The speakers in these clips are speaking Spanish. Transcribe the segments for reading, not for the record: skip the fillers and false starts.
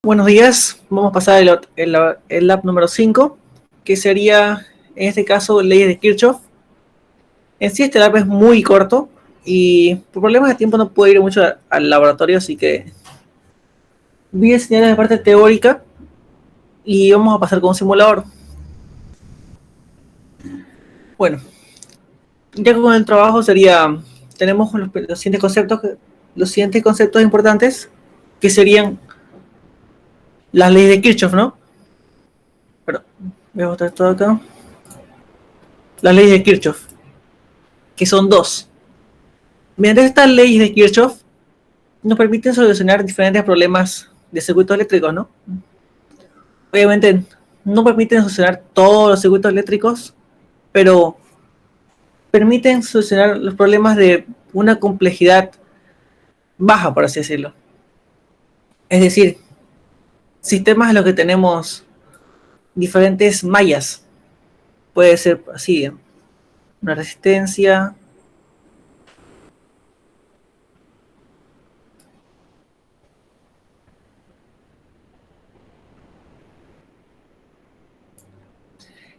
Buenos días, vamos a pasar el lab número 5, que sería, en este caso, leyes de Kirchhoff. En sí, este lab es muy corto y por problemas de tiempo no puedo ir mucho al laboratorio, así que voy a enseñar la parte teórica y vamos a pasar con un simulador. Bueno, ya con el trabajo sería, tenemos los siguientes conceptos importantes, que serían las leyes de Kirchhoff, ¿no? Pero voy a mostrar todo acá. Las leyes de Kirchhoff, que son dos. Mediante estas leyes de Kirchhoff nos permiten solucionar diferentes problemas de circuitos eléctricos, ¿no? Obviamente no permiten solucionar todos los circuitos eléctricos, pero permiten solucionar los problemas de una complejidad baja, por así decirlo. Es decir, sistemas en los que tenemos diferentes mallas. Puede ser así, una resistencia.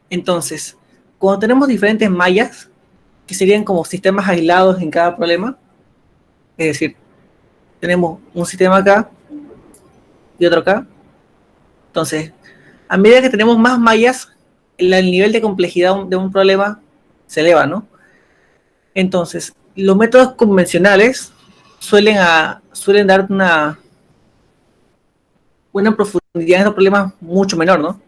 Entonces, cuando tenemos diferentes mallas, que serían como sistemas aislados en cada problema, es decir, tenemos un sistema acá y otro acá. Entonces, a medida que tenemos más mallas, el nivel de complejidad de un problema se eleva, ¿no? Entonces, los métodos convencionales suelen dar una profundidad en los problemas mucho menor, ¿no?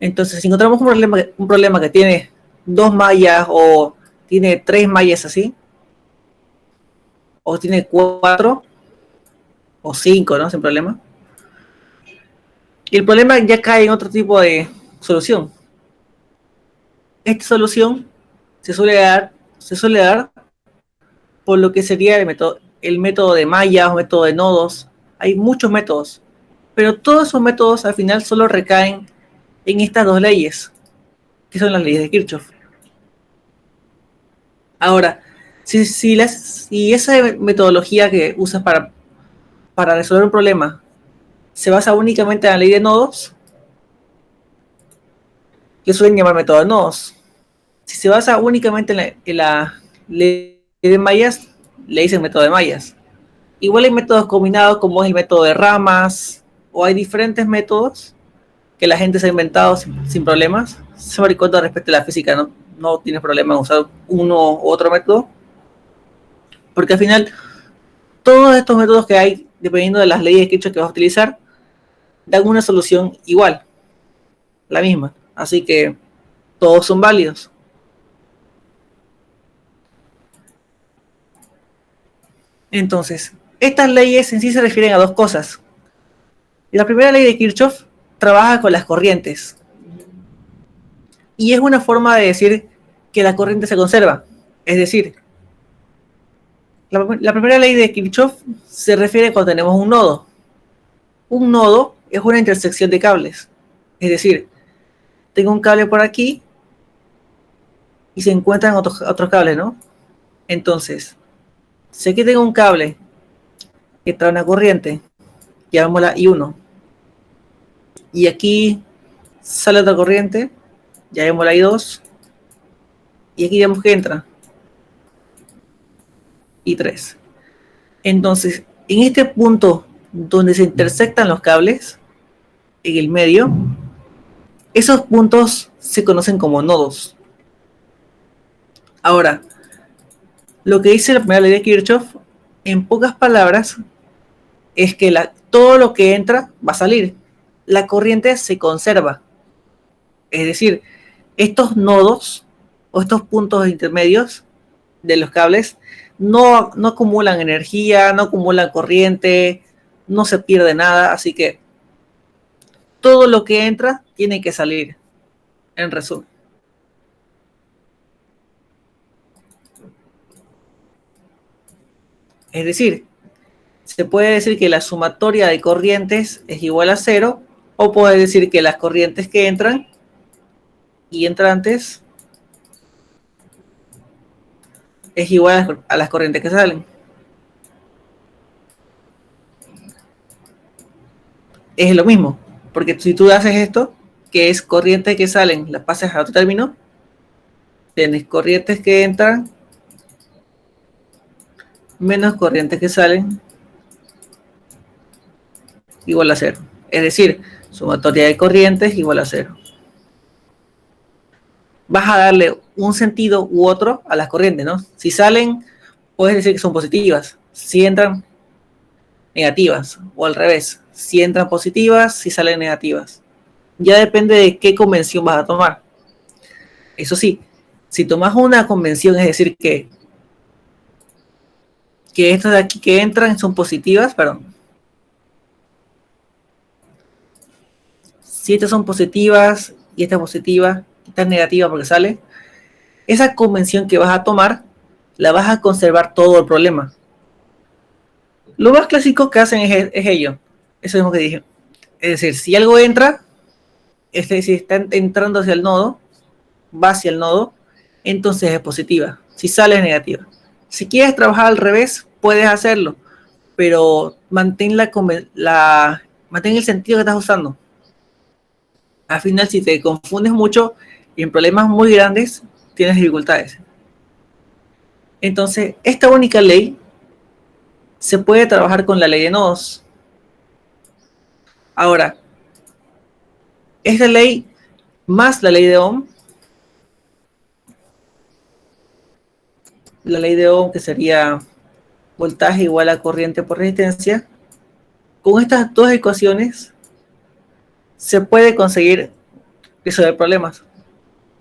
Entonces, si encontramos un problema que tiene dos mallas o tiene tres mallas así, o tiene cuatro o cinco, ¿no? Sin problema. Y el problema ya cae en otro tipo de solución. Esta solución se suele dar por lo que sería el método de mallas o método de nodos. Hay muchos métodos, pero todos esos métodos al final solo recaen en estas dos leyes, que son las leyes de Kirchhoff. Ahora, si esa metodología que usas para resolver un problema se basa únicamente en la ley de nodos, que suelen llamar método de nodos. Si se basa únicamente en la ley de mallas, le dicen método de mallas. Igual hay métodos combinados como es el método de ramas, o hay diferentes métodos que la gente se ha inventado sin problemas. Sobre cuando respecto a la física, no tienes problema en usar uno u otro método, porque al final todos estos métodos que hay, dependiendo de las leyes que vas a utilizar, dan una solución igual, la misma. Así que todos son válidos. Entonces, estas leyes en sí se refieren a dos cosas. La primera ley de Kirchhoff trabaja con las corrientes. Y es una forma de decir que la corriente se conserva. Es decir, la primera ley de Kirchhoff se refiere cuando tenemos un nodo. Un nodo es una intersección de cables. Es decir, tengo un cable por aquí y se encuentran otros cables, ¿no? Entonces, si aquí tengo un cable que trae una corriente, llamémosla I1, y aquí sale otra corriente, llamémosla I2, y aquí vemos que entra I3. Entonces, en este punto donde se intersectan los cables, en el medio, esos puntos se conocen como nodos. Ahora, lo que dice la primera ley de Kirchhoff, en pocas palabras, es que todo lo que entra va a salir. La corriente se conserva. Es decir, estos nodos o estos puntos intermedios de los cables no acumulan energía, no acumulan corriente, no se pierde nada, así que todo lo que entra tiene que salir, en resumen. Es decir, se puede decir que la sumatoria de corrientes es igual a cero, o puede decir que las corrientes que entran y entrantes es igual a las corrientes que salen. es lo mismo, porque si tú haces esto, que es corrientes que salen, las pasas a otro término, tienes corrientes que entran menos corrientes que salen igual a cero. Es decir, sumatoria de corrientes igual a cero. Vas a darle un sentido u otro a las corrientes, ¿no? Si salen, puedes decir que son positivas. Si entran, negativas. O al revés. Si entran positivas, si salen negativas. Ya depende de qué convención vas a tomar. Eso sí, si tomas una convención, es decir, que estas de aquí que entran son positivas, perdón. Si estas son positivas y esta es positiva, esta es negativa porque sale, esa convención que vas a tomar, la vas a conservar todo el problema. Lo más clásico que hacen es ello. Eso mismo que dije. Es decir, si algo entra, es decir, si está entrando hacia el nodo, va hacia el nodo, entonces es positiva. Si sale es negativa. Si quieres trabajar al revés, puedes hacerlo, pero mantén mantén el sentido que estás usando. Al final, si te confundes mucho y en problemas muy grandes, tienes dificultades. Entonces, esta única ley se puede trabajar con la ley de nodos. Ahora, esta ley más la ley de Ohm, la ley de Ohm que sería voltaje igual a corriente por resistencia, con estas dos ecuaciones se puede conseguir resolver problemas.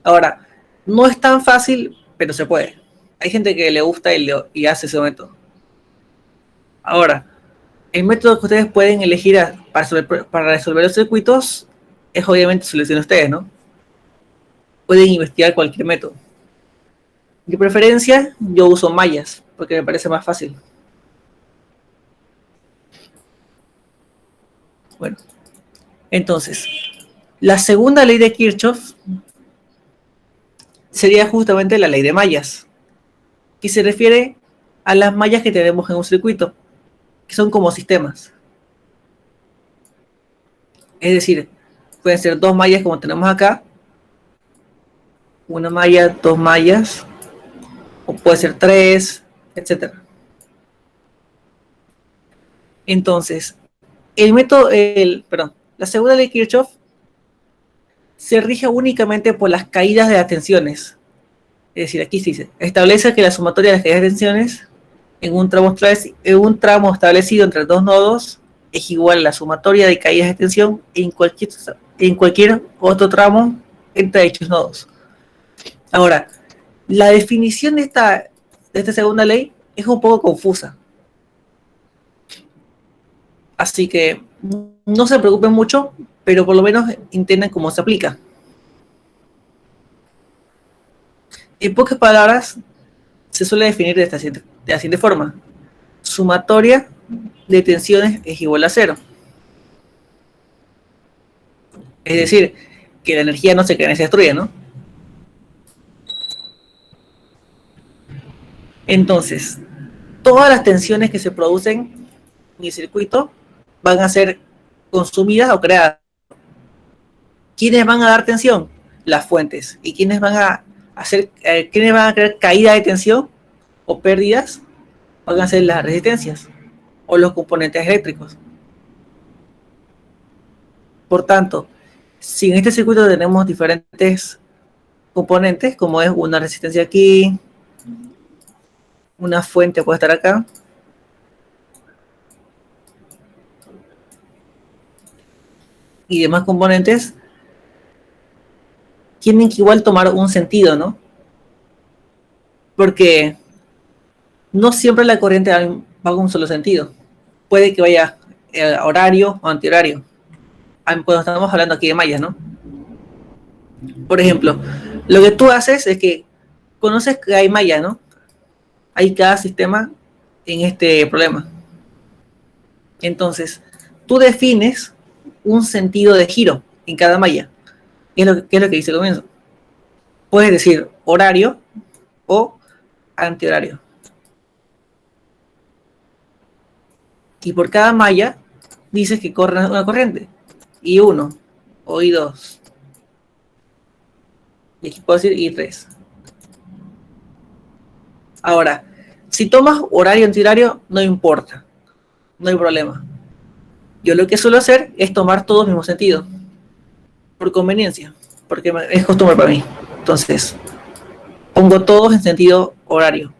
Ahora, no es tan fácil, pero se puede. Hay gente que le gusta y hace ese método. Ahora, el método que ustedes pueden elegir para resolver los circuitos es obviamente su elección de ustedes, ¿no? Pueden investigar cualquier método. De preferencia, yo uso mallas, porque me parece más fácil. Bueno, entonces, la segunda ley de Kirchhoff sería justamente la ley de mallas, que se refiere a las mallas que tenemos en un circuito, que son como sistemas. Es decir, pueden ser dos mallas como tenemos acá, una malla, dos mallas, o puede ser tres, etcétera. Entonces, la segunda ley de Kirchhoff se rige únicamente por las caídas de las tensiones. Es decir, aquí se dice, establece que la sumatoria de las caídas de tensiones en un tramo establecido entre dos nodos es igual a la sumatoria de caídas de tensión en cualquier otro tramo entre dichos nodos. Ahora, la definición de esta segunda ley es un poco confusa. Así que no se preocupen mucho, pero por lo menos entiendan cómo se aplica. En pocas palabras, se suele definir de la siguiente forma. Sumatoria de tensiones es igual a cero. Es decir, que la energía no se crea ni se destruye, ¿no? Entonces, todas las tensiones que se producen en el circuito van a ser consumidas o creadas. ¿Quiénes van a dar tensión? Las fuentes. ¿Y quiénes van a crear caída de tensión o pérdidas? Van a ser las resistencias o los componentes eléctricos. Por tanto, si en este circuito tenemos diferentes componentes, como es una resistencia aquí, una fuente puede estar acá, y demás componentes, tienen que igual tomar un sentido, ¿no? Porque no siempre la corriente va con un solo sentido. Puede que vaya horario o antihorario. Cuando estamos hablando aquí de mallas, ¿no? Por ejemplo, lo que tú haces es que conoces que hay mallas, ¿no? Hay cada sistema en este problema. Entonces, tú defines un sentido de giro en cada malla. ¿Qué es lo que dice el comienzo? Puedes decir horario o antihorario. Y por cada malla dices que corre una corriente. I1 o I2. Y aquí puedo decir I3. Ahora, si tomas horario antihorario, no importa. No hay problema. Yo lo que suelo hacer es tomar todos mismo sentido. Por conveniencia. Porque es costumbre para mí. Entonces, pongo todos en sentido horario.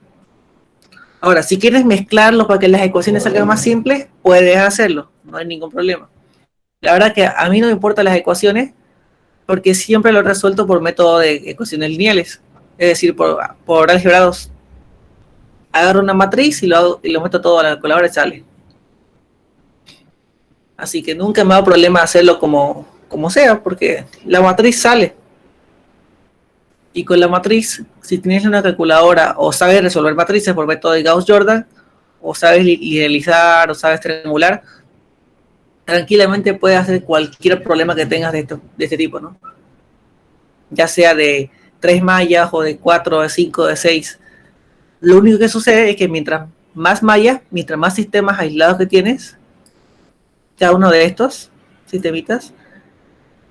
Ahora, si quieres mezclarlo para que las ecuaciones salgan más simples, puedes hacerlo. No hay ningún problema. La verdad que a mí no me importan las ecuaciones porque siempre lo he resuelto por método de ecuaciones lineales. Es decir, por álgebra 2. Agarro una matriz y lo meto todo a la calculadora y sale. Así que nunca me ha dado problema hacerlo como sea, porque la matriz sale. Y con la matriz, si tienes una calculadora o sabes resolver matrices por método de Gauss-Jordan, o sabes idealizar o sabes triangular, tranquilamente puedes hacer cualquier problema que tengas de este tipo, ¿no? Ya sea de 3 mallas o de 4, de 5, de 6. Lo único que sucede es que mientras más mallas, mientras más sistemas aislados que tienes, cada uno de estos sistemitas,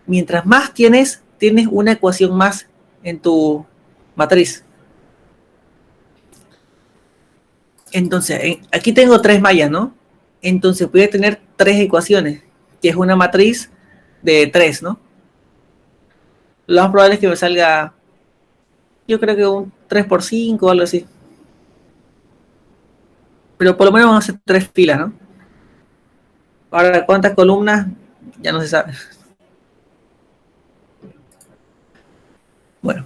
mientras más tienes una ecuación más en tu matriz. Entonces, aquí tengo 3 mallas, ¿no? Entonces voy a tener 3 ecuaciones, que es una matriz de 3, ¿no? Lo más probable es que me salga, yo creo que un 3 por 5 o algo así. Pero por lo menos vamos a hacer 3 filas, ¿no? Ahora, ¿cuántas columnas? Ya no se sabe. Bueno.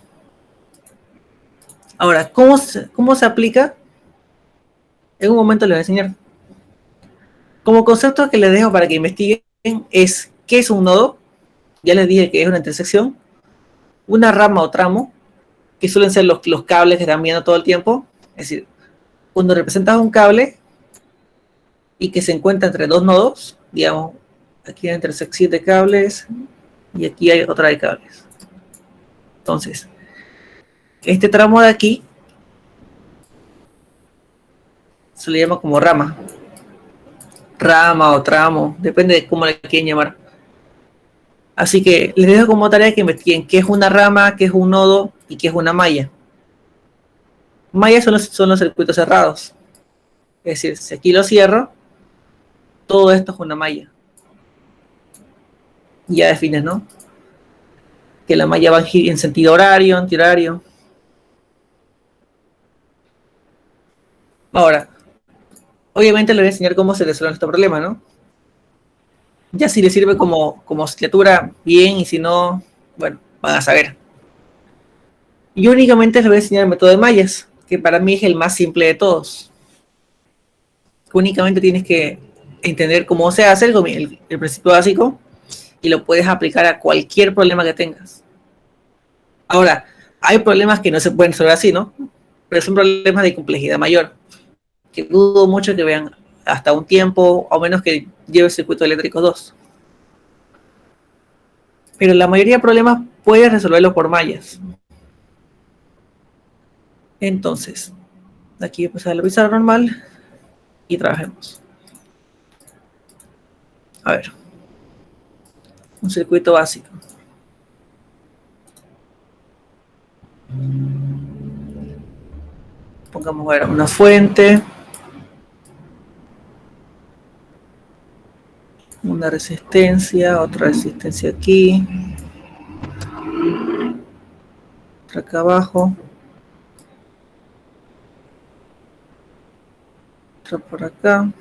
Ahora, ¿cómo se aplica? En un momento les voy a enseñar. Como concepto que les dejo para que investiguen es ¿qué es un nodo? Ya les dije que es una intersección, una rama o tramo, que suelen ser los cables que están viendo todo el tiempo. Es decir, cuando representas un cable y que se encuentra entre dos nodos, digamos, aquí hay una intersección de cables y aquí hay otra de cables. Entonces, este tramo de aquí se le llama como rama. Rama o tramo, depende de cómo le quieren llamar. Así que les dejo como tarea que investiguen qué es una rama, qué es un nodo y qué es una malla. Mallas son los circuitos cerrados. Es decir, si aquí lo cierro, todo esto es una malla. Ya defines, ¿no? Que la malla va en sentido horario, antihorario. Ahora, obviamente les voy a enseñar cómo se resuelve este problema, ¿no? Ya si les sirve como asignatura, bien, y si no, bueno, van a saber. Y únicamente les voy a enseñar el método de mallas, que para mí es el más simple de todos. Únicamente tienes que entender cómo se hace el principio básico y lo puedes aplicar a cualquier problema que tengas. Ahora, hay problemas que no se pueden resolver así, ¿no? Pero son problemas de complejidad mayor, que dudo mucho que vean hasta un tiempo, o menos que lleve circuito eléctrico 2. Pero la mayoría de problemas puedes resolverlos por mallas. Entonces, aquí voy a pasar a la pizarra normal y trabajemos. A ver, un circuito básico. Pongamos a ver una fuente, una resistencia, otra resistencia aquí, otra acá abajo, otra por acá,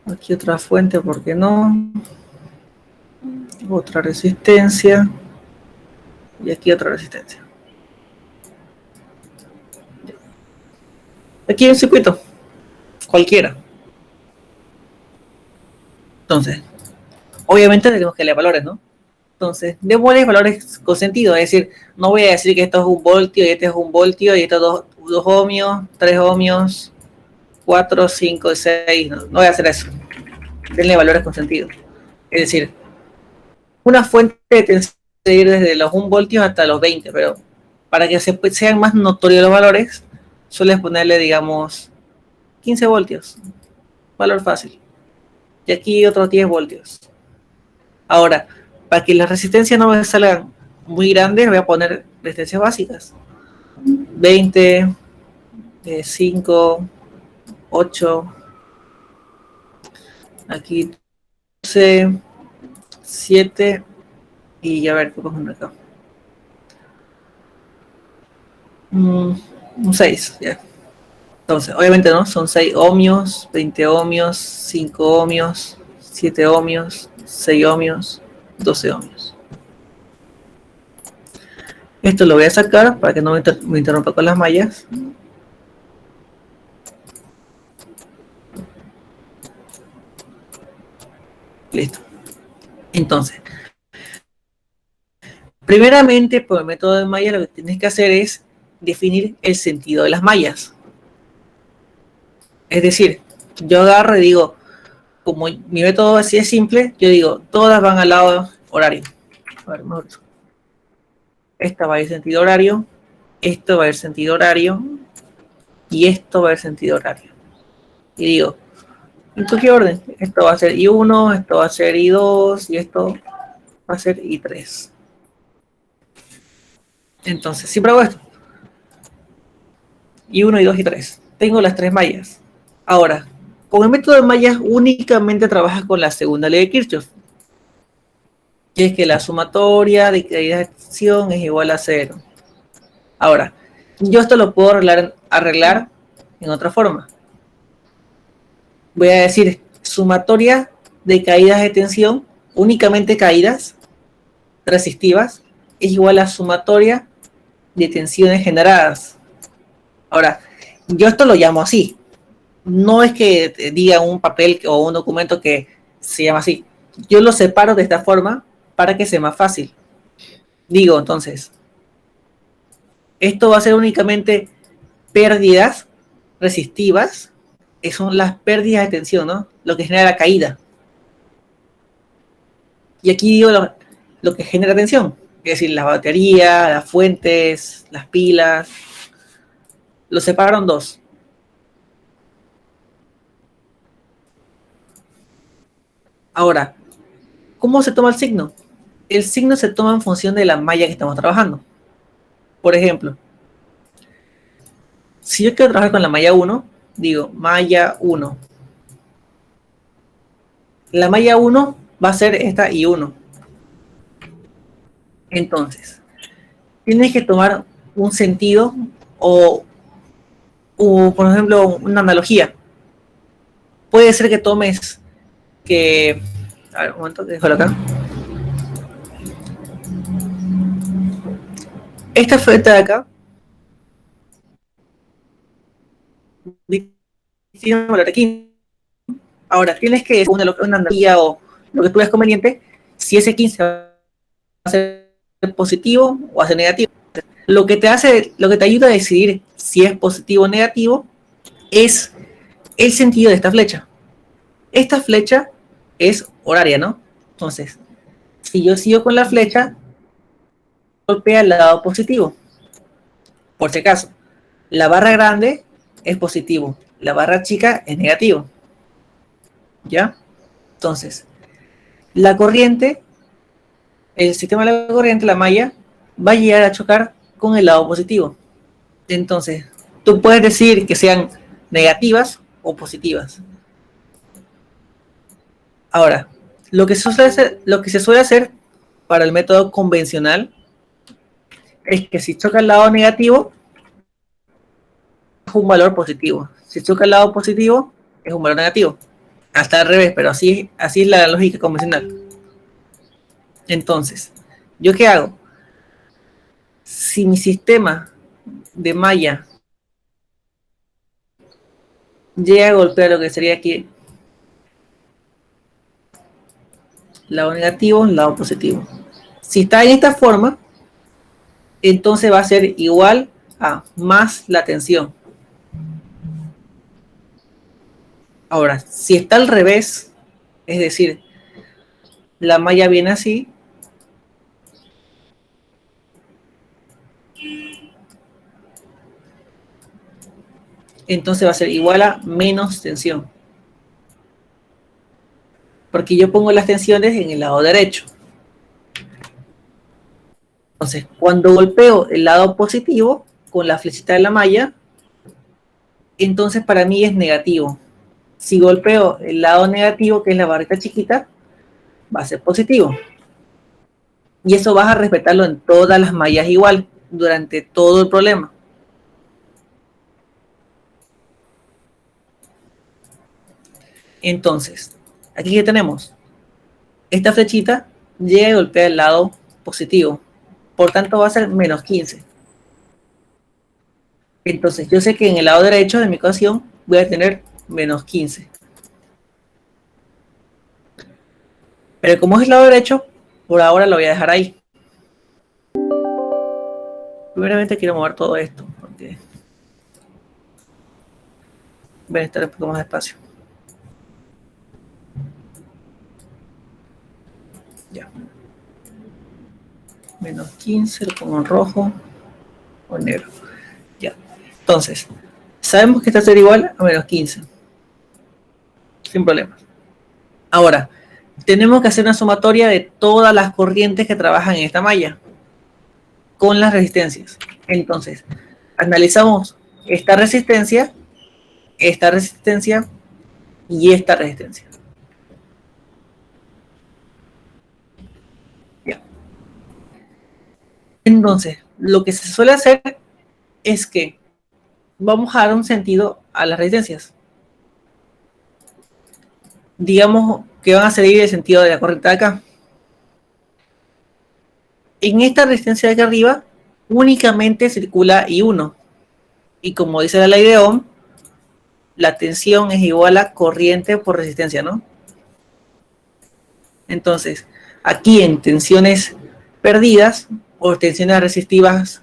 aquí otra fuente, ¿por qué no? Otra resistencia y aquí otra resistencia. Aquí hay un circuito, cualquiera. Entonces, obviamente tenemos que leer valores, ¿no? Entonces, démosle valores con sentido, es decir, no voy a decir que esto es un voltio y este es un voltio y estos dos ohmios, 3 ohmios, 4, 5, 6, no voy a hacer eso. Denle valores con sentido. Es decir, una fuente tiene que ir desde los 1 voltios hasta los 20, pero para que sean más notorios los valores, sueles ponerle, digamos, 15 voltios, valor fácil. Y aquí otros 10 voltios. Ahora, para que las resistencias no me salgan muy grandes, voy a poner resistencias básicas. 20, 5, 8, aquí 12, 7 y a ver qué pongo acá. Un 6, ya. Entonces, obviamente no, son 6 ohmios, 20 ohmios, 5 ohmios, 7 ohmios, 6 ohmios, 12 ohmios. Esto lo voy a sacar para que no me interrumpa con las mallas. Listo. Entonces, primeramente, por el método de mallas, lo que tienes que hacer es definir el sentido de las mallas. Es decir, yo agarro y digo, como mi método así es simple, yo digo, todas van al lado horario. A ver, mejor. Esta va a ir sentido horario, esto va a ir sentido horario, y esto va a ir sentido horario. Y digo, ¿en qué orden? Esto va a ser I1, esto va a ser I2, y esto va a ser I3. Entonces, siempre hago esto. I1, I2 y 3. Tengo las tres mallas. Ahora, con el método de mallas únicamente trabajas con la segunda ley de Kirchhoff, que es que la sumatoria de caídas de acción es igual a 0. Ahora, yo esto lo puedo arreglar en otra forma. Voy a decir sumatoria de caídas de tensión, únicamente caídas resistivas, es igual a sumatoria de tensiones generadas. Ahora, yo esto lo llamo así. No es que diga un papel o un documento que se llama así. Yo lo separo de esta forma para que sea más fácil. Digo, entonces, esto va a ser únicamente pérdidas resistivas, que son las pérdidas de tensión, ¿no? Lo que genera la caída. Y aquí digo lo que genera tensión, es decir, las baterías, las fuentes, las pilas. Lo separaron dos. Ahora, ¿cómo se toma el signo? El signo se toma en función de la malla que estamos trabajando. Por ejemplo, si yo quiero trabajar con la malla 1, digo malla 1. La malla 1 va a ser esta I1. Entonces, tienes que tomar un sentido o, por ejemplo, una analogía. Puede ser que tomes que... A ver, un momento, déjalo acá. Esta fleta de acá tiene un valor aquí. Ahora, tienes que decir una analogía o lo que tú veas conveniente, si ese 15 va a ser positivo o va a ser negativo. Lo que te ayuda a decidir si es positivo o negativo es el sentido de esta flecha. Esta flecha es horaria, ¿no? Entonces, si yo sigo con la flecha, golpea el lado positivo. Por si acaso, la barra grande es positivo, la barra chica es negativo. ¿Ya? Entonces, la corriente, el sistema de la corriente, la malla, va a llegar a chocar con el lado positivo. Entonces, tú puedes decir que sean negativas o positivas. Ahora, lo que se suele hacer para el método convencional es que si choca el lado negativo, es un valor positivo. Si choca el lado positivo, es un valor negativo. Hasta al revés, pero así es la lógica convencional. Entonces, ¿yo qué hago? Si mi sistema de malla llega a golpear lo que sería aquí lado negativo, lado positivo. Si está en esta forma, entonces va a ser igual a más la tensión. Ahora, si está al revés, es decir, la malla viene así, entonces va a ser igual a menos tensión. Porque yo pongo las tensiones en el lado derecho. Entonces, cuando golpeo el lado positivo con la flechita de la malla, entonces para mí es negativo. Si golpeo el lado negativo, que es la barrita chiquita, va a ser positivo. Y eso vas a respetarlo en todas las mallas igual, durante todo el problema. Entonces, aquí que tenemos, esta flechita llega y golpea el lado positivo. Por tanto, va a ser menos 15. Entonces, yo sé que en el lado derecho de mi ecuación voy a tener menos 15. Pero como es el lado derecho, por ahora lo voy a dejar ahí. Primeramente quiero mover todo esto, porque voy a estar un poco más despacio. Ya. Menos 15, lo pongo en rojo o negro. Ya. Entonces, sabemos que esta será igual a menos 15. Sin problema. Ahora, tenemos que hacer una sumatoria de todas las corrientes que trabajan en esta malla con las resistencias. Entonces, analizamos esta resistencia y esta resistencia. Ya. Entonces, lo que se suele hacer es que vamos a dar un sentido a las resistencias. Digamos que van a seguir el sentido de la corriente de acá. En esta resistencia de acá arriba únicamente circula I1. Y como dice la ley de Ohm, la tensión es igual a corriente por resistencia, ¿no? Entonces, aquí en tensiones perdidas o tensiones resistivas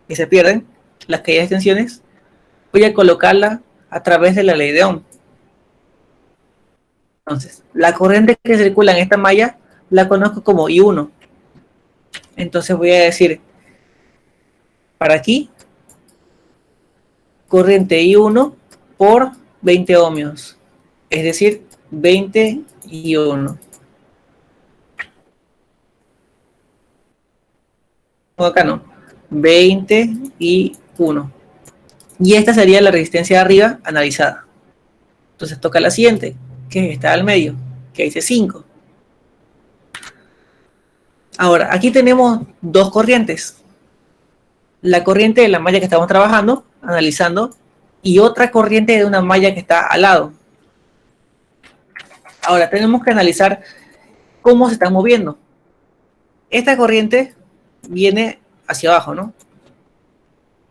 que se pierden, las caídas de tensiones, voy a colocarla a través de la ley de Ohm. Entonces, la corriente que circula en esta malla la conozco como I1. Entonces voy a decir, para aquí, corriente I1 por 20 ohmios. Es decir, 20 I1. Acá no. 20 I1. Y esta sería la resistencia de arriba analizada. Entonces toca la siguiente, que está al medio, que dice 5. Ahora, aquí tenemos dos corrientes. La corriente de la malla que estamos trabajando, analizando, y otra corriente de una malla que está al lado. Ahora, tenemos que analizar cómo se está moviendo. Esta corriente viene hacia abajo, ¿no?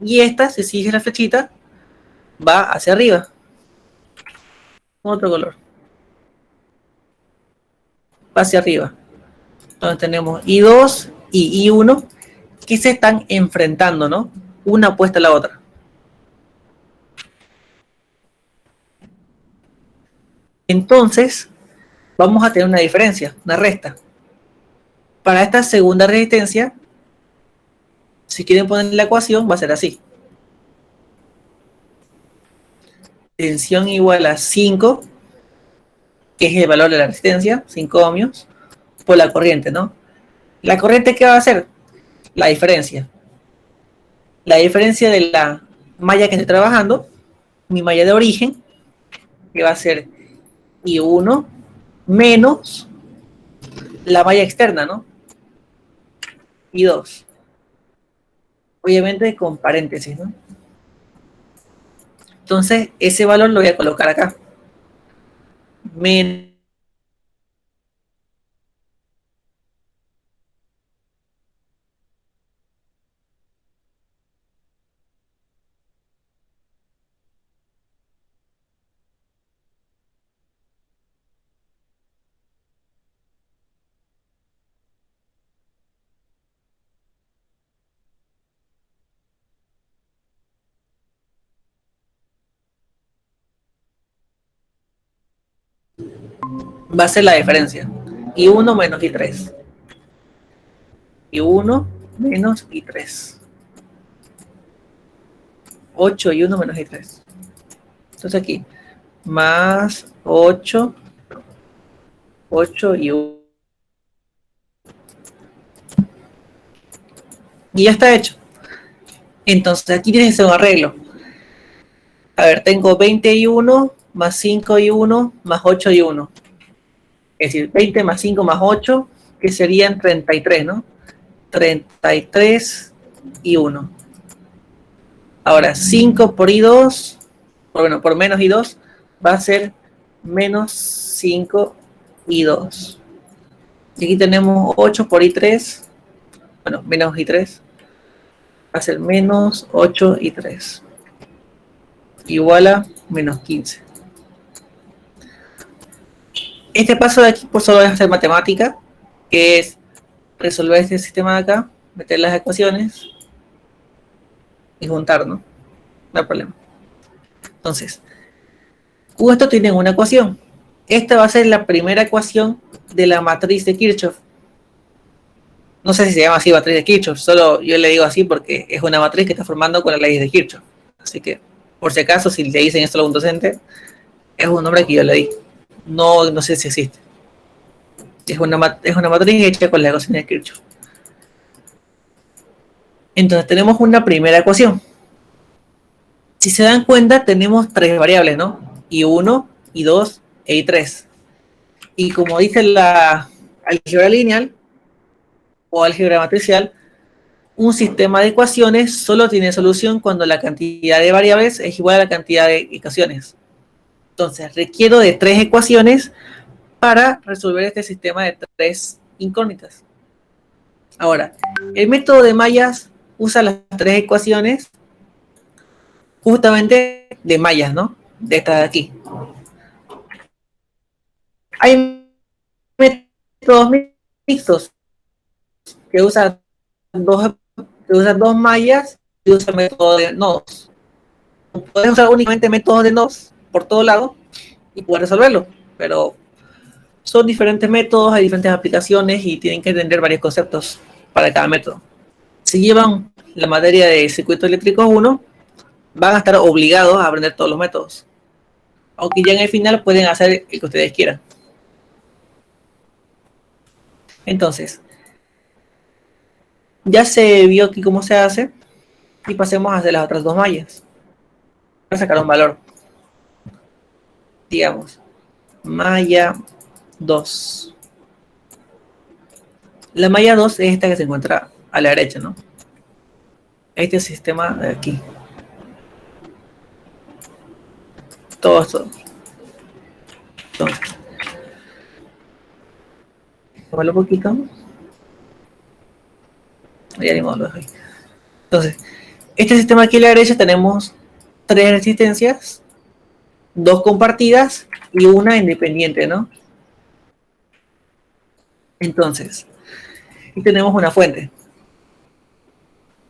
Y esta, si sigue la flechita, va hacia arriba. Otro color. Va hacia arriba. Entonces tenemos I2 y I1 que se están enfrentando, ¿no? Una opuesta a la otra. Entonces, vamos a tener una diferencia, una resta. Para esta segunda resistencia, si quieren poner la ecuación, va a ser así. Tensión igual a 5, que es el valor de la resistencia, 5 ohmios, por la corriente, ¿no? ¿La corriente qué va a hacer? La diferencia. La diferencia de la malla que estoy trabajando, mi malla de origen, que va a ser I1 menos la malla externa, ¿no? I2. Obviamente con paréntesis, ¿no? Entonces, ese valor lo voy a colocar acá. Menos va a ser la diferencia. I1 menos I3. I1 menos I3. 8 y 1 menos I3. Entonces aquí, más 8, 8 y 1. Y ya está hecho. Entonces aquí tienes un arreglo. A ver, tengo 20 y 1, más 5 y 1, más 8 y 1. Es decir, 20 más 5 más 8, que serían 33, ¿no? 33 y 1. Ahora, 5 por i2, bueno, por menos i2, va a ser menos 5 i2. Y aquí tenemos 8 por i3, bueno, menos i3, va a ser menos 8 i3. Igual a menos 15. Este paso de aquí pues solo es hacer matemática, que es resolver este sistema de acá, meter las ecuaciones y juntar, ¿no? No hay problema. Entonces, esto tiene una ecuación. Esta va a ser la primera ecuación de la matriz de Kirchhoff. No sé si se llama así matriz de Kirchhoff, solo yo le digo así porque es una matriz que está formando con la ley de Kirchhoff. Así que, por si acaso, si le dicen esto a algún docente, es un nombre que yo le di. No sé si existe. Es una matriz hecha con la ecuación de Kirchhoff. Entonces tenemos una primera ecuación. Si se dan cuenta, tenemos tres variables, ¿no? I1, I2 e I3. Y como dice la álgebra lineal o álgebra matricial, un sistema de ecuaciones solo tiene solución cuando la cantidad de variables es igual a la cantidad de ecuaciones. Entonces, requiero de tres ecuaciones para resolver este sistema de tres incógnitas. Ahora, el método de mallas usa las tres ecuaciones justamente de mallas, ¿no? De estas de aquí. Hay métodos mixtos que usan dos mallas y usan método de nodos. Puedes usar únicamente métodos de nodos por todo lado y puedes resolverlo, pero son diferentes métodos, hay diferentes aplicaciones y tienen que entender varios conceptos para cada método. Si llevan la materia de circuitos eléctricos 1, van a estar obligados a aprender todos los métodos. Aunque ya en el final pueden hacer el que ustedes quieran. Entonces, ya se vio aquí cómo se hace y pasemos a hacer las otras dos mallas. Voy a sacar un valor. Digamos, malla 2. La malla 2 es esta que se encuentra a la derecha, ¿no? Este sistema de aquí. Todo esto. Entonces, un poquito. Ya ni modo, lo dejo ahí. Entonces, este sistema aquí a la derecha tenemos tres resistencias, dos compartidas y una independiente, ¿no? Entonces, aquí tenemos una fuente.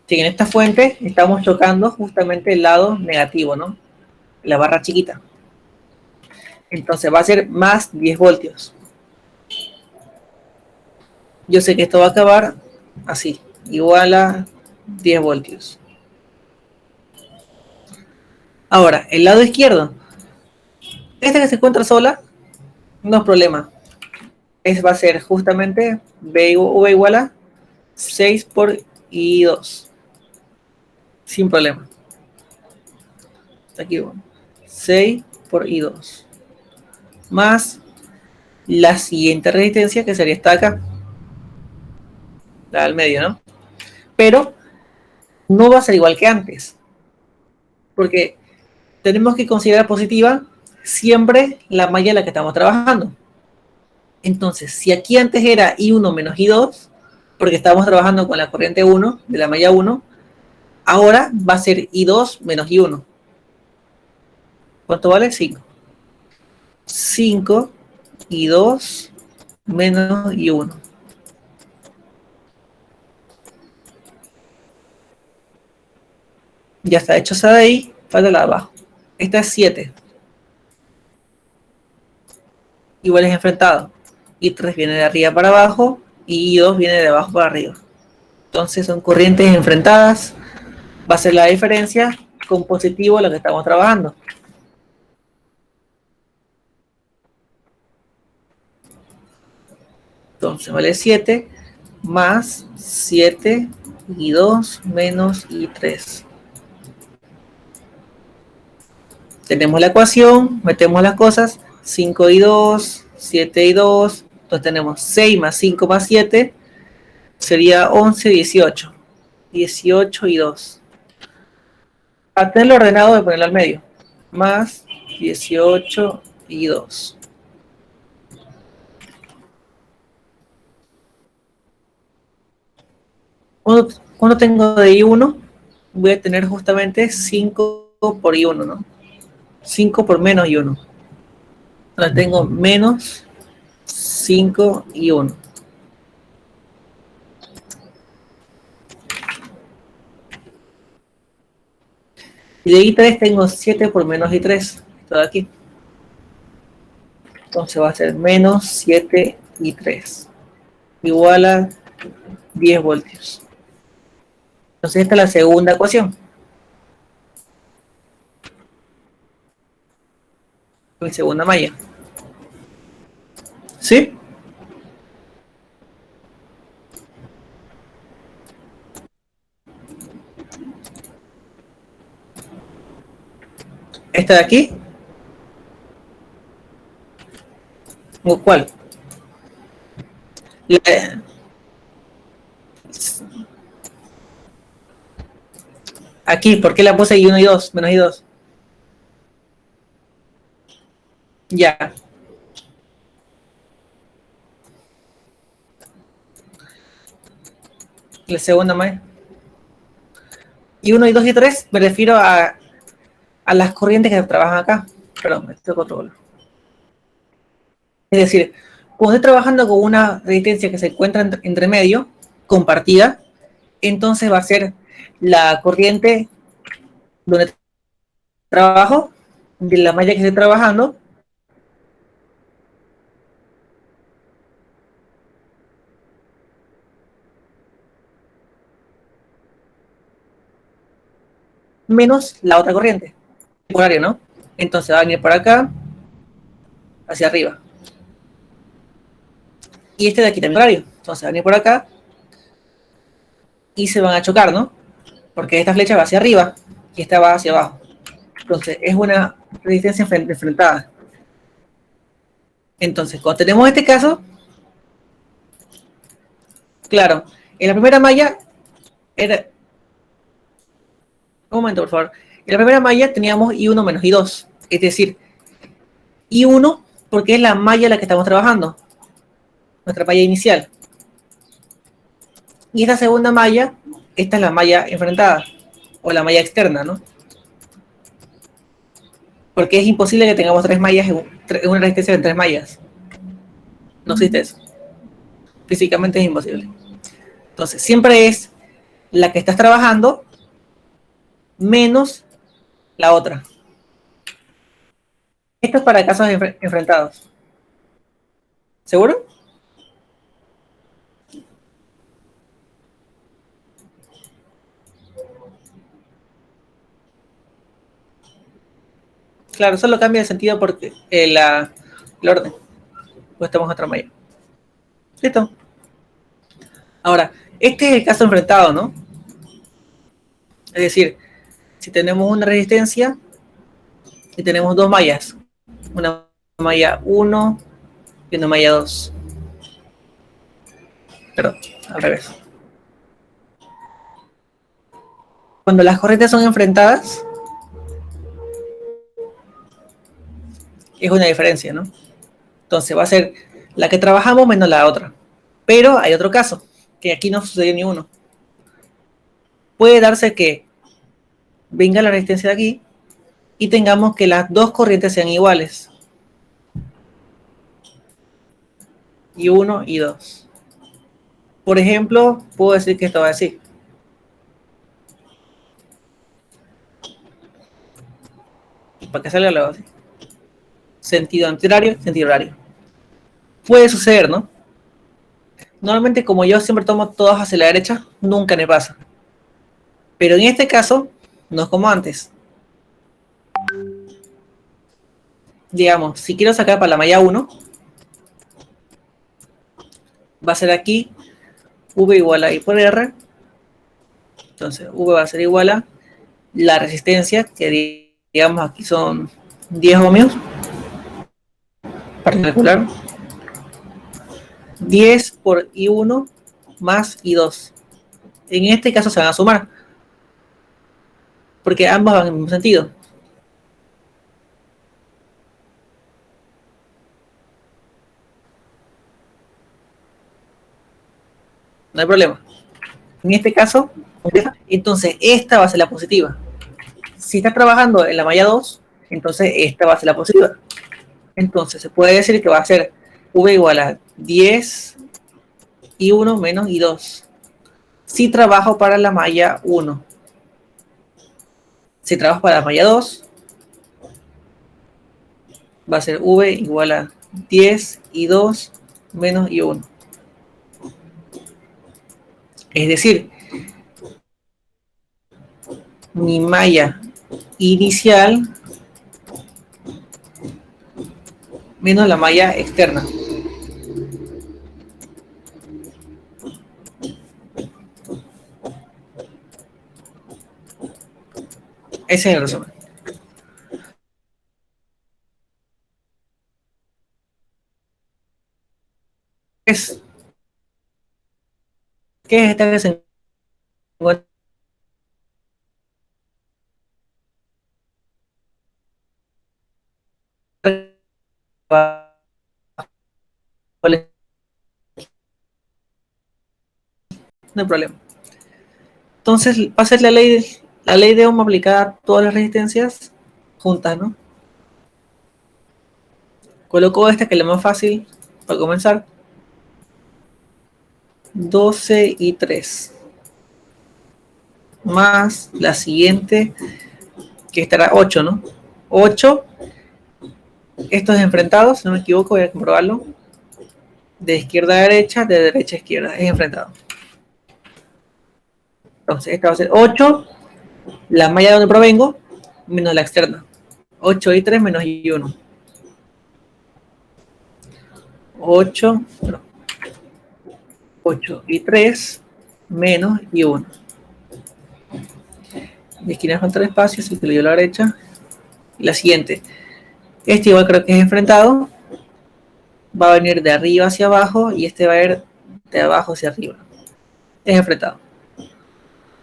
Si en esta fuente estamos chocando justamente el lado negativo, ¿no? La barra chiquita. Entonces va a ser más 10 voltios. Yo sé que esto va a acabar así, igual a 10 voltios. Ahora, el lado izquierdo. Esta que se encuentra sola, no es problema. Va a ser justamente V igual a 6 por I2. Sin problema. Aquí bueno. 6 por I2. Más la siguiente resistencia, que sería esta acá. La del medio, ¿no? Pero no va a ser igual que antes. Porque tenemos que considerar positiva siempre la malla en la que estamos trabajando. Entonces, si aquí antes era I1 menos I2, porque estábamos trabajando con la corriente 1 de la malla 1, ahora va a ser I2 menos I1. ¿Cuánto vale? 5. 5 I2 menos I1. Ya está hecho esa de ahí, falta la de abajo. Esta es 7. Igual es enfrentado. I3 viene de arriba para abajo y I2 viene de abajo para arriba. Entonces son corrientes enfrentadas. Va a ser la diferencia con positivo lo que estamos trabajando. Entonces vale 7 más 7 y 2 menos y 3. Tenemos la ecuación, metemos las cosas, 5 y 2, 7 y 2, entonces tenemos 6 más 5 más 7, sería 11, 18. 18 y 2. Para tenerlo ordenado voy a ponerlo al medio. Más 18 y 2. Cuando tengo de I1, voy a tener justamente 5 por I1, ¿no? 5 por menos I1. Ahora tengo menos 5 y 1. Y de I3 tengo 7 por menos I3. Esto de aquí. Entonces va a ser menos 7 y 3. Igual a 10 voltios. Entonces esta es la segunda ecuación. Mi segunda malla. ¿Sí? Esta de aquí. ¿O cuál? La- Aquí, ¿por qué la puse I1 y 2? Menos I2. Ya. La segunda malla. I1 y 2 y 3 me refiero a las corrientes que trabajan acá. Perdón, estoy con otro color. Es decir, cuando estoy trabajando con una resistencia que se encuentra entre medio, compartida, entonces va a ser la corriente donde trabajo, de la malla que estoy trabajando, menos la otra corriente, horario, ¿no? Entonces va a venir por acá, hacia arriba. Y este de aquí también horario. Entonces va a venir por acá y se van a chocar, ¿no? Porque esta flecha va hacia arriba y esta va hacia abajo. Entonces es una resistencia enfrentada. Entonces, cuando tenemos este caso, claro, en la primera malla era. Un momento, por favor. En la primera malla teníamos I1 menos I2. Es decir, I1 porque es la malla en la que estamos trabajando, nuestra malla inicial. Y esta segunda malla, esta es la malla enfrentada, o la malla externa, ¿no? Porque es imposible que tengamos tres mallas en una resistencia de tres mallas. No existe eso. Físicamente es imposible. Entonces, siempre es la que estás trabajando menos la otra. Esto es para casos enfrentados. ¿Seguro? Claro, solo cambia de sentido porque el orden. Pues estamos en otra malla. ¿Listo? Ahora, este es el caso enfrentado, ¿no? Es decir, si tenemos una resistencia y tenemos dos mallas, una malla 1 y una malla 2. Perdón, al revés. Cuando las corrientes son enfrentadas, es una diferencia, ¿no? Entonces va a ser la que trabajamos menos la otra. Pero hay otro caso, que aquí no sucedió ni uno. Puede darse que venga la resistencia de aquí y tengamos que las dos corrientes sean iguales. Y 1 y 2. Por ejemplo, puedo decir que esto va así. Para que salga luego así. Sentido antihorario, sentido horario. Puede suceder, ¿no? Normalmente, como yo siempre tomo todos hacia la derecha, nunca me pasa. Pero en este caso, no es como antes. Digamos, si quiero sacar para la malla 1, va a ser aquí V igual a I por R. Entonces V va a ser igual a la resistencia, que digamos aquí son 10 ohmios, para calcular. 10 por I1 más I2. En este caso se van a sumar, porque ambas van en el mismo sentido. No hay problema. En este caso, entonces esta va a ser la positiva. Si está trabajando en la malla 2, entonces esta va a ser la positiva. Entonces se puede decir que va a ser V igual a 10 I1 menos I2. Si trabajo para la malla 1. Si trabajo para la malla 2, va a ser V igual a 10 I2 menos I1. Es decir, mi malla inicial menos la malla externa. Ese es el resumen. ¿Qué es esta que se encuentra no hay problema? Entonces va a ser la ley de Ohm aplicada a todas las resistencias juntas, ¿no? Coloco esta, que es la más fácil para comenzar. 12 y 3. Más la siguiente, que estará 8, ¿no? 8. Estos enfrentados, si no me equivoco, voy a comprobarlo. De izquierda a derecha, de derecha a izquierda. Es enfrentado. Entonces, esta va a ser 8. La malla de donde provengo, menos la externa. 8 y 3 menos y 1. 8, no, 8 y 3 menos y 1. De esquinas con 3 espacios, así que lo dio a la derecha. Y la siguiente. Este igual creo que es enfrentado. Va a venir de arriba hacia abajo y este va a ir de abajo hacia arriba. Es enfrentado.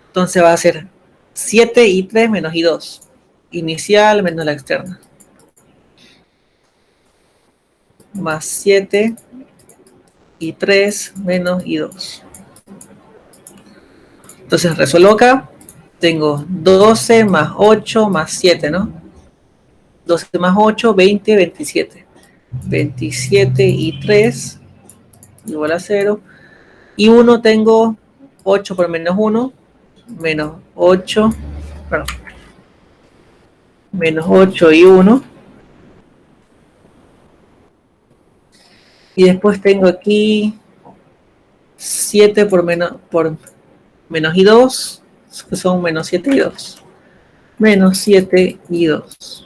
Entonces va a ser 7 y 3 menos y 2. Inicial menos la externa. Más 7 y 3 menos y 2. Entonces resuelvo acá. Tengo 12 más 8 más 7, ¿no? 12 más 8, 20, 27. 27 y 3 igual a 0. Y 1 tengo 8 por menos 1, menos 8, perdón, menos 8 y 1. Y después tengo aquí 7 por menos y 2, que son menos 7 y 2. Menos 7 y 2.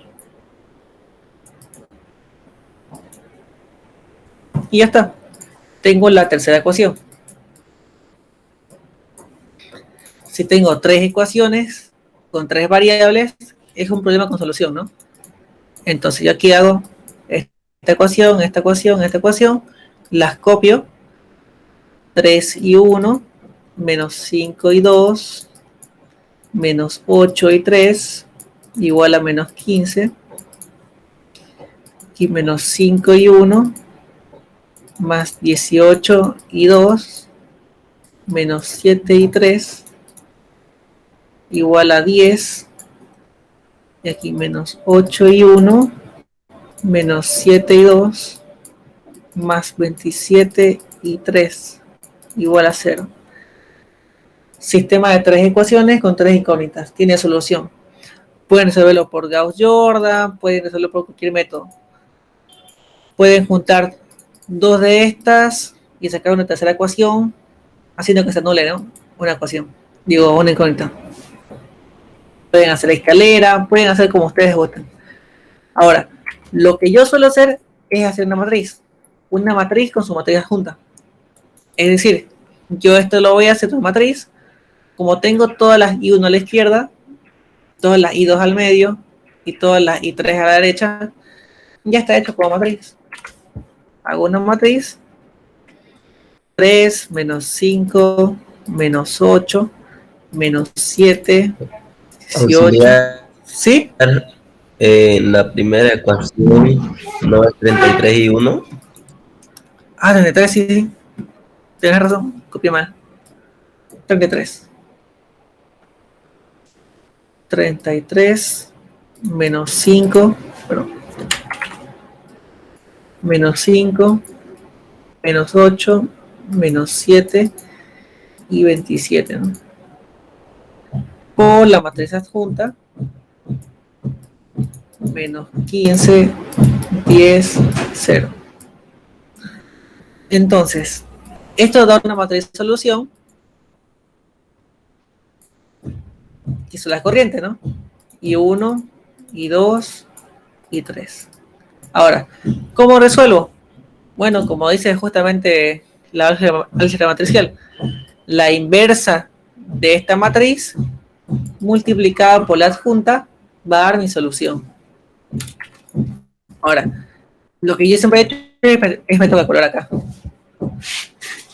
Y ya está. Tengo la tercera ecuación. Si tengo 3 ecuaciones con 3 variables, es un problema con solución, ¿no? Entonces yo aquí hago esta ecuación, esta ecuación, esta ecuación, las copio. 3 y 1, menos 5 y 2, menos 8 y 3, igual a menos 15. Aquí menos 5 y 1, más 18 y 2, menos 7 y 3, igual a 10. Y aquí menos 8 y 1, menos 7 y 2, más 27 y 3, igual a 0. Sistema de 3 ecuaciones con 3 incógnitas. Tiene solución. Pueden resolverlo por Gauss-Jordan, pueden resolverlo por cualquier método. Pueden juntar 2 de estas y sacar una tercera ecuación, haciendo que se anule, ¿no? Una ecuación. Digo, una incógnita. Pueden hacer la escalera, pueden hacer como ustedes gusten. Ahora, lo que yo suelo hacer es hacer una matriz. Una matriz con su matriz adjunta. Es decir, yo esto lo voy a hacer en matriz. Como tengo todas las I1 a la izquierda, todas las I2 al medio y todas las I3 a la derecha, ya está hecho como matriz. Hago una matriz, 3, menos 5, menos 8, menos 7, 18. Auxiliar, ¿Sí? la primera ecuación no es 33 y 1. Ah, 33, sí, sí. Tienes razón, copié mal. 33. 33 menos 5, bueno, menos 5, menos 8, menos 7 y 27, ¿no? Por la matriz adjunta, menos 15, 10, 0. Entonces, esto da una matriz de solución, que son las corrientes, ¿no? Y 1, y 2, y 3. Ahora, ¿cómo resuelvo? Bueno, como dice justamente la álgebra matricial, la inversa de esta matriz multiplicada por la adjunta va a dar mi solución. Ahora, lo que yo siempre he hecho es meter el color acá.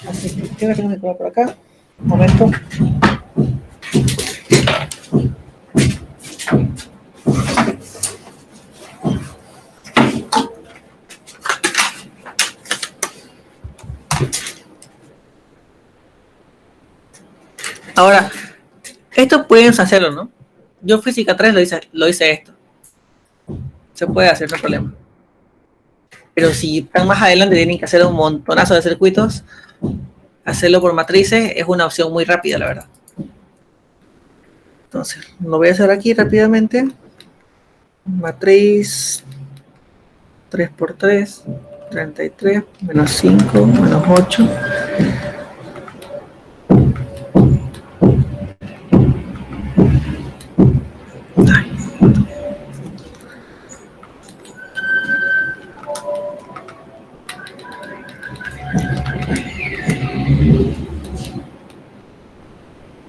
Así que quiero que me color por acá. Un momento. Ahora, esto pueden hacerlo, ¿no? Yo física 3 lo hice esto. Se puede hacer, no hay problema. Pero si están más adelante, tienen que hacer un montonazo de circuitos. Hacerlo por matrices es una opción muy rápida, la verdad. Entonces, lo voy a hacer aquí rápidamente. Matriz 3 por 3, 33, menos 5, menos 8.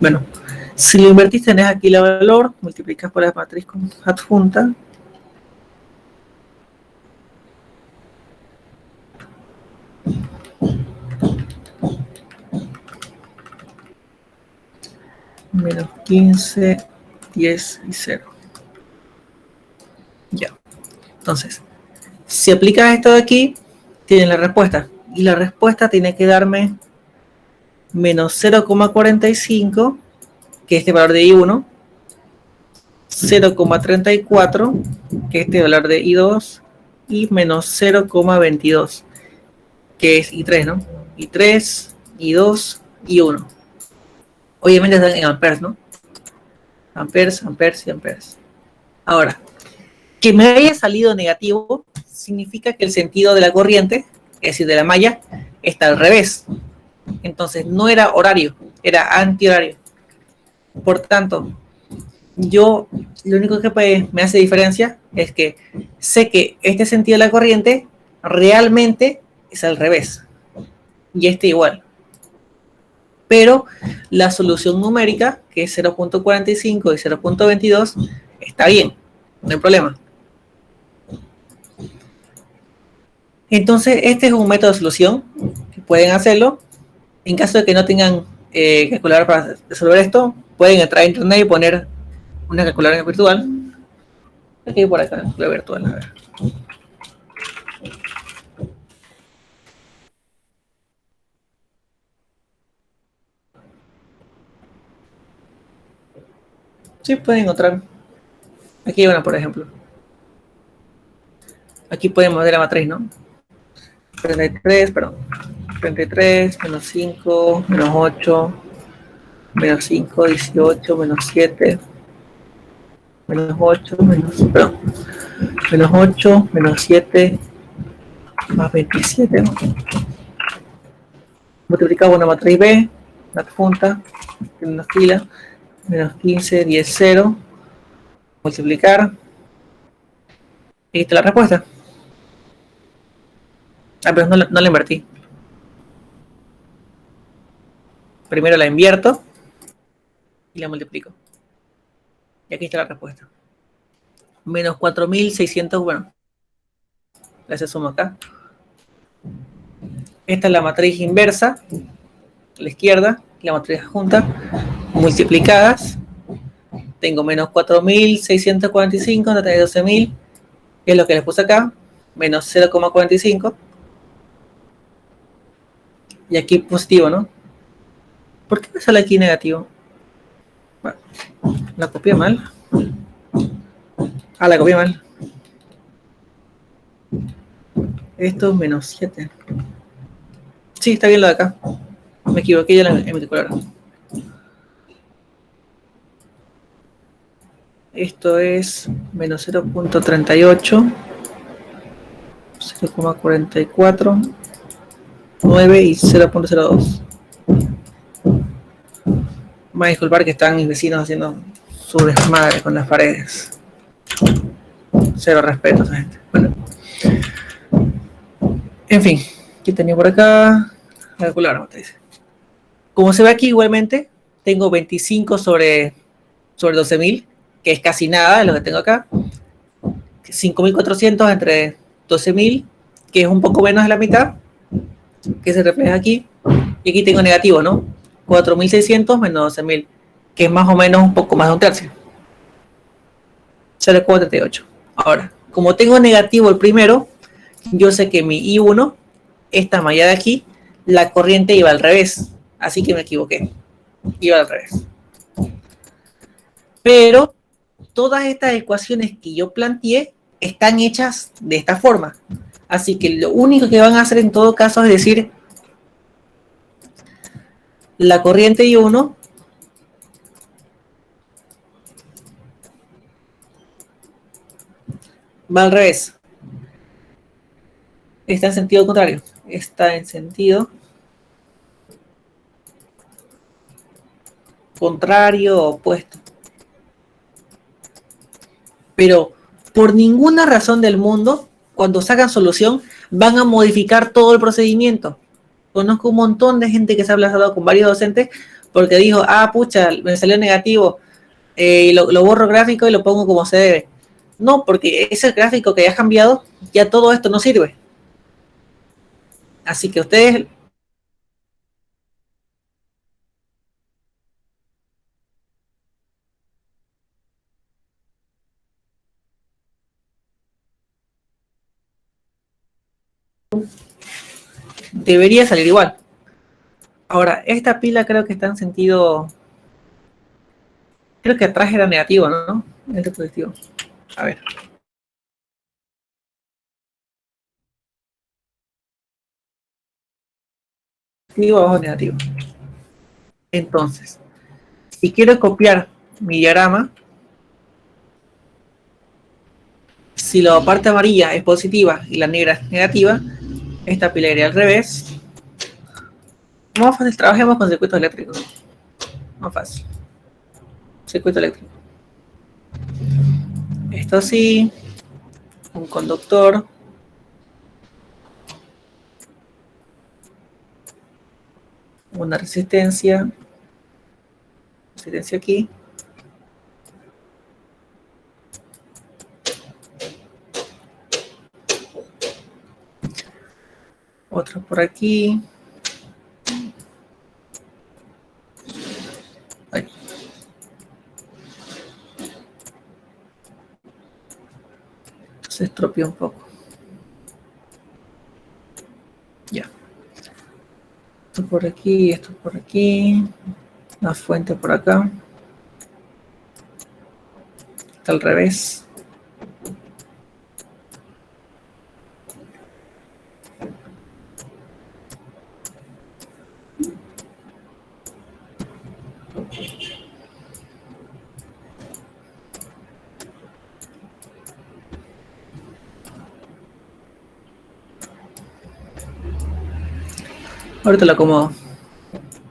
Bueno, si lo invertís, tenés aquí el valor, multiplicas por la matriz adjunta. Menos 15, 10 y 0. Ya. Entonces, si aplicas esto de aquí, tienes la respuesta. Y la respuesta tiene que darme menos 0,45, que es este valor de I1, 0,34, que es este valor de I2, y menos 0,22, que es I3, ¿no? I3, I2, I1. Obviamente están en amperes, ¿no? Amperes, amperes y amperes. Ahora, que me haya salido negativo significa que el sentido de la corriente, es decir, de la malla, está al revés. Entonces no era horario, era antihorario. Por tanto, yo lo único que me hace diferencia es que sé que este sentido de la corriente realmente es al revés. Y este igual. Pero la solución numérica, que es 0.45 y 0.22, está bien, no hay problema. Entonces, este es un método de solución que pueden hacerlo. En caso de que no tengan calculadora para resolver esto, pueden entrar a internet y poner una calculadora virtual. Aquí por acá, calculadora virtual, a ver. Sí, pueden encontrar. Aquí hay una, por ejemplo. Aquí podemos ver la matriz, ¿no? 33, perdón. 33, menos 5, menos 8, menos 5, 18, menos 7, menos 8, perdón, menos 8, menos 7, más 27, ¿no? Multiplicado por una matriz B, la adjunta, en una fila, menos 15, 10, 0, multiplicar, y esta es la respuesta. Ah, pero no la invertí. Primero la invierto y la multiplico. Y aquí está la respuesta. Menos 4.600, bueno, la sumo acá. Esta es la matriz inversa, a la izquierda, la matriz adjunta, multiplicadas. Tengo menos 4.645 entre 12.000, que es lo que les puse acá, menos 0,45. Y aquí positivo, ¿no? ¿Por qué me sale aquí negativo? Bueno, la copié mal. La copié mal. Esto es menos 7. Sí, está bien lo de acá. Me equivoqué ya en mi color. Esto es menos 0.38, 0,44, 9 y 0.02. Me voy a disculpar que están mis vecinos haciendo su desmadre con las paredes. Cero respeto a esa gente. Bueno. En fin, ¿qué tenía por acá? Calcular, me dice. Como se ve aquí igualmente, tengo 25 sobre 12.000, que es casi nada de lo que tengo acá. 5.400 entre 12.000, que es un poco menos de la mitad, que se refleja aquí. Y aquí tengo negativo, ¿no? 4.600 menos 12.000, que es más o menos un poco más de un tercio. 0,38. Ahora, como tengo negativo el primero, yo sé que mi I1, esta malla de aquí, la corriente iba al revés. Así que me equivoqué. Iba al revés. Pero todas estas ecuaciones que yo planteé están hechas de esta forma. Así que lo único que van a hacer en todo caso es decir, la corriente I1 va al revés. Está en sentido contrario. Está en sentido contrario o opuesto. Pero por ninguna razón del mundo, cuando sacan solución, van a modificar todo el procedimiento. Conozco un montón de gente que se ha hablado con varios docentes porque dijo, pucha, me salió negativo, y lo borro gráfico y lo pongo como se debe. No, porque ese gráfico que ya has cambiado, ya todo esto no sirve. Así que ustedes debería salir igual. Ahora, esta pila creo que está en sentido... Creo que atrás era negativo, ¿no? Este positivo. A ver. Positivo, abajo negativo. Entonces, si quiero copiar mi diagrama, si la parte amarilla es positiva y la negra es negativa, esta pila iría al revés. Más fácil, trabajemos con circuitos eléctricos. Más fácil. Circuito eléctrico. Esto sí, un conductor. Una resistencia aquí. Otro por aquí. Ahí. Se estropeó un poco. Ya. Esto por aquí, esto por aquí. La fuente por acá. Está al revés. Ahorita lo acomodo.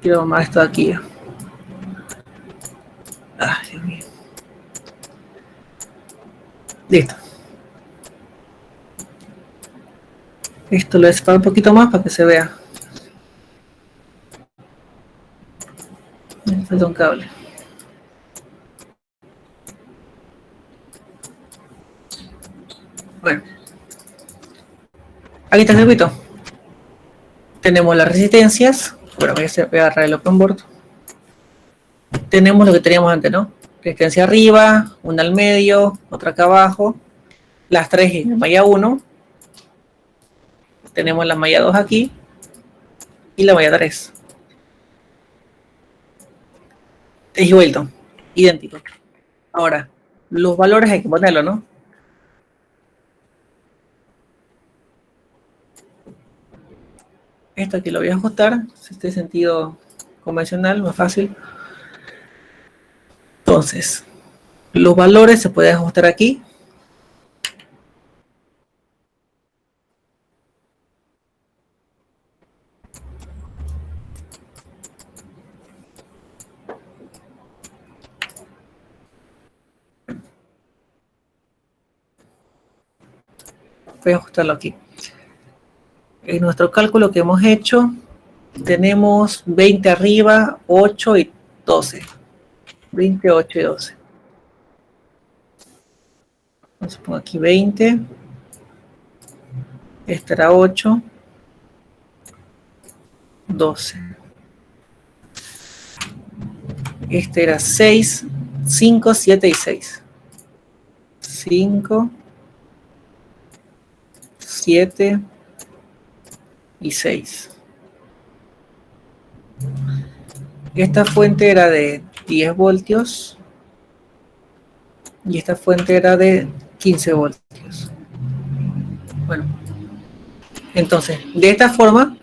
Quiero más esto de aquí. Dios mío. Listo. Esto lo separo un poquito más para que se vea. falta un cable. Bueno, aquí está el circuito. Tenemos las resistencias. Bueno, voy a agarrar el open board. Tenemos lo que teníamos antes, ¿no? Resistencia arriba, una al medio, otra acá abajo. Las tres en malla 1. Tenemos la malla 2 aquí. Y la malla 3. Es igualito. Idéntico. Ahora, los valores hay que ponerlos, ¿no? Esto aquí lo voy a ajustar. Este sentido convencional, más fácil. Entonces, los valores se pueden ajustar aquí. Voy a ajustarlo aquí. En nuestro cálculo que hemos hecho, tenemos 20 arriba, 8 y 12. 20, 8 y 12. Entonces pongo aquí 20. Este era 8. 12. Este era 6, 5, 7 y 6. 5, 7 y 6. Esta fuente era de 10 voltios y esta fuente era de 15 voltios. Bueno, entonces, de esta forma,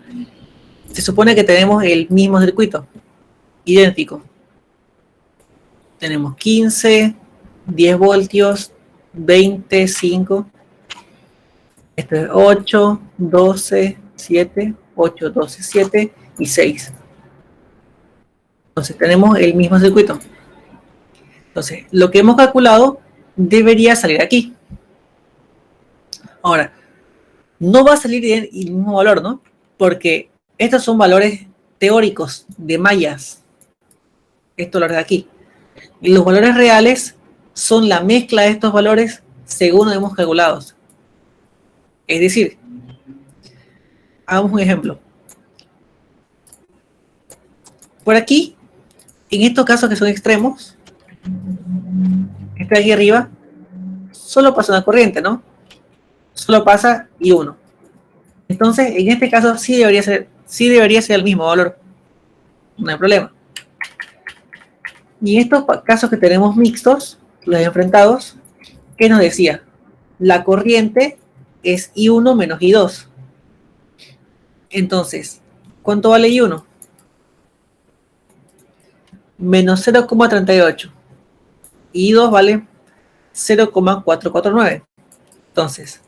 se supone que tenemos el mismo circuito, idéntico. Tenemos 15, 10 voltios, 20, 5. Esto es 8, 12, 7, 8, 12, 7 y 6. Entonces tenemos el mismo circuito. Entonces, lo que hemos calculado debería salir aquí. Ahora, no va a salir el mismo valor, ¿no? Porque estos son valores teóricos de mallas. Estos valores de aquí. Y los valores reales son la mezcla de estos valores según hemos calculado. Es decir, hagamos un ejemplo. Por aquí, en estos casos que son extremos, este de aquí arriba, solo pasa una corriente, ¿no? Solo pasa I1. Entonces, en este caso sí debería ser el mismo valor. No hay problema. Y en estos casos que tenemos mixtos, los enfrentados, ¿qué nos decía? La corriente es I1 menos I2. Entonces, ¿cuánto vale I1? Menos 0,38. I2 vale 0,449. Entonces,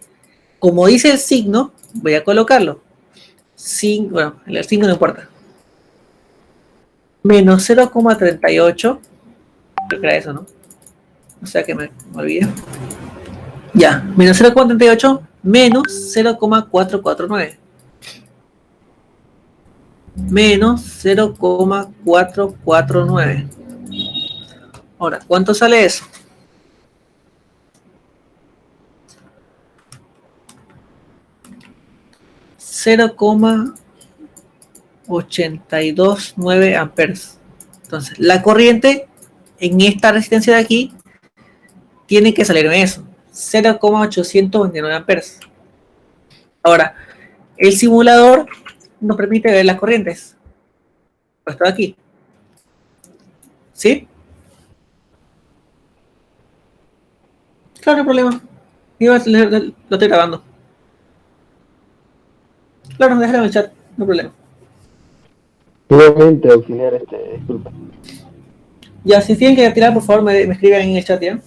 como dice el signo, voy a colocarlo. Bueno, el signo no importa. Menos 0,38. Creo que era eso, ¿no? O sea que me olvidé. Ya, menos 0,38 menos 0,449. Menos 0,449. Ahora, ¿cuánto sale eso? $0,829 amperes. Entonces, la corriente en esta resistencia de aquí tiene que salirme eso. 0,829 amperes. Ahora, el simulador nos permite ver las corrientes. Puesto aquí. ¿Sí? Claro, no hay problema. Lo estoy grabando. Claro, déjalo en el chat, no hay problema. Igualmente, auxiliar, disculpa. Ya, si tienen que tirar, por favor, me escriben en el chat, ¿ya?